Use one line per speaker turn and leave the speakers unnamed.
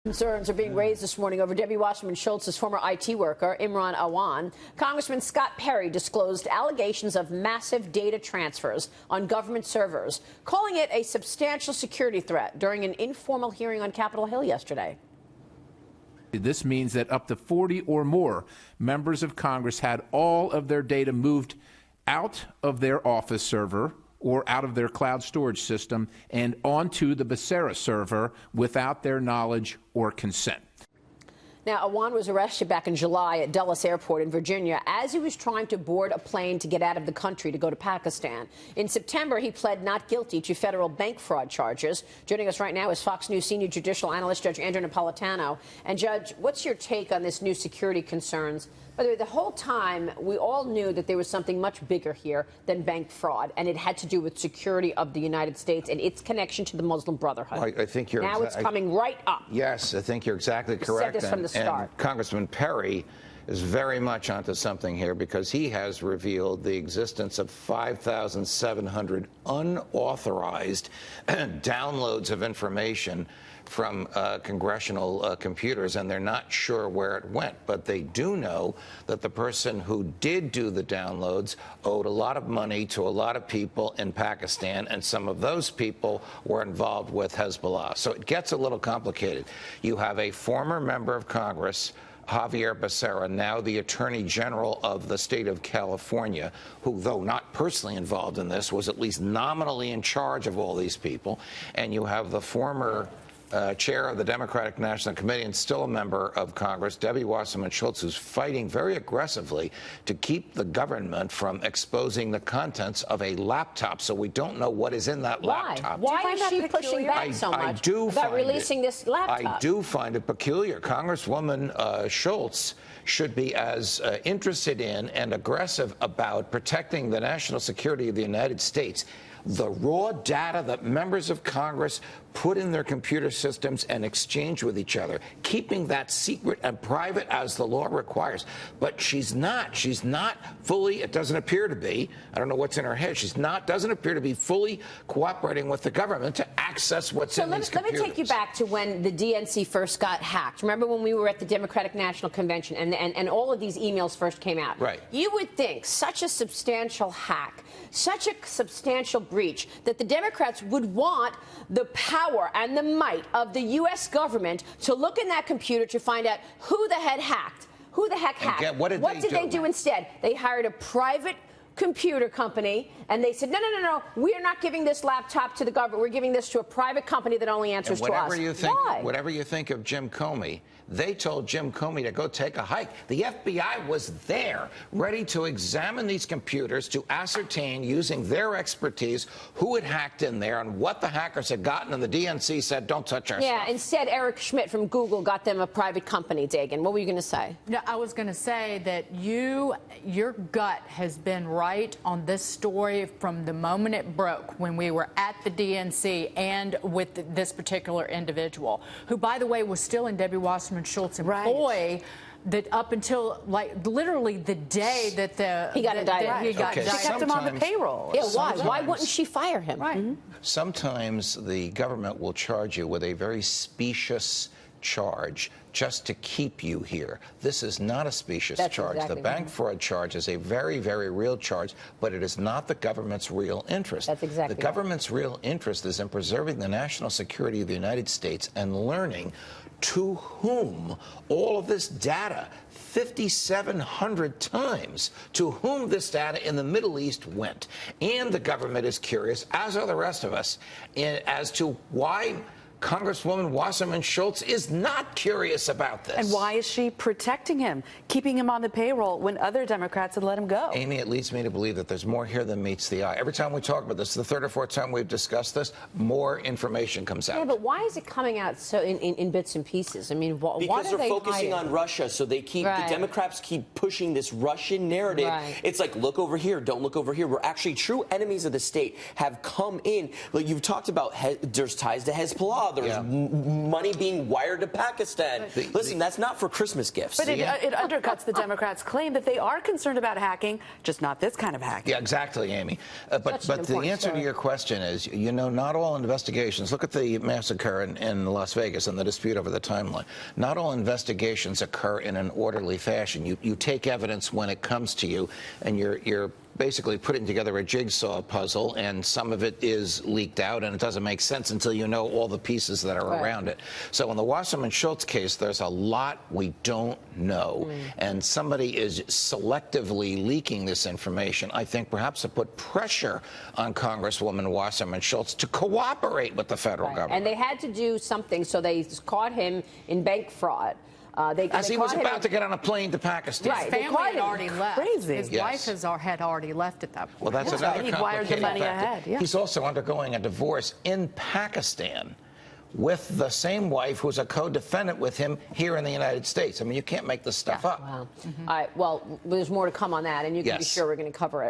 Concerns are being raised this morning over Debbie Wasserman Schultz's former IT worker, Imran Awan. Congressman Scott Perry disclosed allegations of massive data transfers on government servers, calling it a substantial security threat during an informal hearing on Capitol Hill yesterday.
This means that up to 40 or more members of Congress had all of their data moved out of their office server or out of their cloud storage system and onto the Becerra server without their knowledge or consent.
Now, Awan was arrested back in July at Dulles Airport in Virginia as he was trying to board a plane to get out of the country to go to Pakistan. In September, he pled not guilty to federal bank fraud charges. Joining us right now is Fox News senior judicial analyst Judge Andrew Napolitano. And, Judge, what's your take on this new security concerns? By the way, the whole time, we all knew that there was something much bigger here than bank fraud, and it had to do with security of the United States and its connection to the Muslim Brotherhood.
I think you're
now it's coming right up.
Yes, I think you're exactly correct.
Said this from the start.
And Congressman Perry is very much onto something here because he has revealed the existence of 5,700 unauthorized downloads of information from congressional computers, and they're not sure where it went. But they do know that the person who did do the downloads owed a lot of money to a lot of people in Pakistan, and some of those people were involved with Hezbollah. So it gets a little complicated. You have a former member of Congress, Javier Becerra, now the Attorney General of the state of California, who, though not personally involved in this, was at least nominally in charge of all these people. And you have the former chair of the Democratic National Committee and still a member of Congress, Debbie Wasserman Schultz, who's fighting very aggressively to keep the government from exposing the contents of a laptop. So we don't know what is in that laptop.
Why is she pushing back so much about releasing this laptop?
I do find it peculiar. Congresswoman Schultz should be as interested in and aggressive about protecting the national security of the United States. The raw data that members of Congress put in their computer systems and exchange with each other, keeping that secret and private as the law requires. But she's not fully, it doesn't appear to be, I don't know what's in her head, doesn't appear to be fully cooperating with the government to access what's in these computers.
Let me take you back to when the DNC first got hacked. Remember when we were at the Democratic National Convention and all of these emails first came out?
Right.
You would think such a substantial hack, such a substantial breach, that the Democrats would want the power and the might of the U.S. government to look in that computer to find out who the heck hacked.
What did
they do instead? They hired a private computer company, and they said, no, we are not giving this laptop to the government. We're giving this to a private company that only answers to us. Why?
Whatever you think of Jim Comey, they told Jim Comey to go take a hike. The FBI was there, ready to examine these computers to ascertain, using their expertise, who had hacked in there and what the hackers had gotten, and the DNC said, don't touch our stuff.
Yeah, instead, Eric Schmidt from Google got them a private company, Dagan. What were you going to say?
No, I was going to say that your gut has been right on this story from the moment it broke, when we were at the DNC and with this particular individual, who, by the way, was still in Debbie Wasserman Schultz employ. That up until literally the day that
he got indicted.
She kept him on the payroll.
Yeah, why wouldn't she fire him?
Right.
Mm-hmm.
Sometimes the government will charge you with a very specious charge just to keep you here. This is not a specious charge.
Exactly
the bank fraud charge is a very, very real charge, but it is not the government's real interest.
That's exactly
the government's real interest is in preserving the national security of the United States and learning to whom all of this data, 5,700 times, to whom this data in the Middle East went. And the government is curious, as are the rest of us, as to why Congresswoman Wasserman Schultz is not curious about this.
And why is she protecting him, keeping him on the payroll when other Democrats had let him go?
Amy, it leads me to believe that there's more here than meets the eye. Every time we talk about this, the third or fourth time we've discussed this, more information comes out.
Yeah, but why is it coming out so in bits and pieces? I mean,
because they're focusing on Russia, so they keep the Democrats keep pushing this Russian narrative.
Right.
It's like, look over here, don't look over here. We're actually true enemies of the state have come in. Like you've talked about, there's ties to Hezbollah. wow, there's money being wired to Pakistan. Listen, that's not for Christmas gifts.
But it undercuts the Democrats' claim that they are concerned about hacking, just not this kind of hacking.
Yeah, exactly, Amy. But the answer to your question is, you know, not all investigations. Look at the massacre in Las Vegas and the dispute over the timeline. Not all investigations occur in an orderly fashion. You take evidence when it comes to you, and you're basically putting together a jigsaw puzzle, and some of it is leaked out, and it doesn't make sense until you know all the pieces that are around it. So in the Wasserman Schultz case, there's a lot we don't know, and somebody is selectively leaking this information, I think perhaps to put pressure on Congresswoman Wasserman Schultz to cooperate with the federal government.
And they had to do something, so they caught him in bank fraud.
As he was about to get on a plane to Pakistan.
His family had already left.
Crazy.
His wife had already left at that point.
Well, that's another
He wired the
complicated
money
factor.
ahead. Yeah.
He's also undergoing a divorce in Pakistan with the same wife who's a co-defendant with him here in the United States. I mean, you can't make this stuff up.
Wow. All right, well, there's more to come on that, and you can be sure we're going to cover it.